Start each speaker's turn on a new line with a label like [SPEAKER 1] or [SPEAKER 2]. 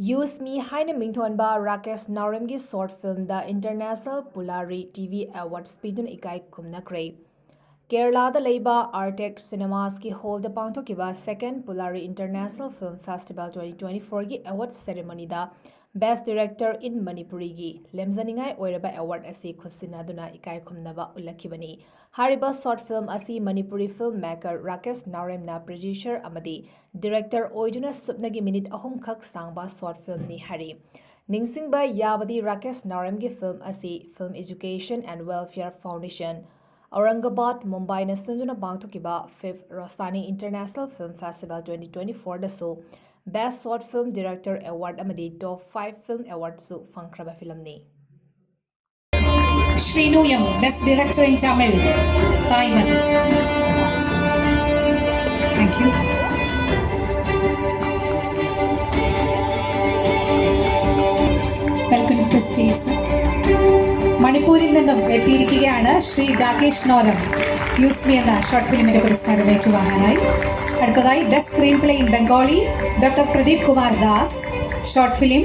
[SPEAKER 1] 𝗥𝗔𝗞𝗘𝗦𝗛 𝗡𝗔𝗢 𝗥𝗘𝗠𝗚𝗜 𝗦𝗛𝗡 International Pulari TV Awards 𝗡𝗏𝗡𝗏𝗡 Kerala leiba Artec Cinemas ki hall da pangthokiba Second Pulari International Film Festival 2024 gi award ceremony da Best Director in Manipuri gi lemzaningai oiraba award asi khusinaduna 𝗥𝗡𝗠𝗏 ullakhibani hariba short film asi Manipuri filmmaker 𝗥𝗘𝗠𝗚 na producer amadi director oiduna supnagi minute ahum khak sangba short film ni hari ningsingba yabadi 𝗥𝗘𝗠𝗚 gi film asi Film Education and Welfare Foundation Aurangabad, Mumbai na sanjuna pangthokiba 5th Rostani International Film Festival 2024 da so Best Short Film Director Award amadi Top 5 Film Award su fangkraba film ni.
[SPEAKER 2] Srinuyam, Best Director in Tamil, Thailand. Thank you. Welcome to stage. മണിപ്പൂരിൽ നിന്നും എത്തിയിരിക്കുകയാണ് ശ്രീ രാകേഷ് നോരം യൂസ്മി എന്ന short ഫിലിമിന്റെ പുരസ്കാരം ഏറ്റുവാങ്ങാനായി. അടുത്തതായി best screen play in Bengali doctor Pradeep Kumar Das short film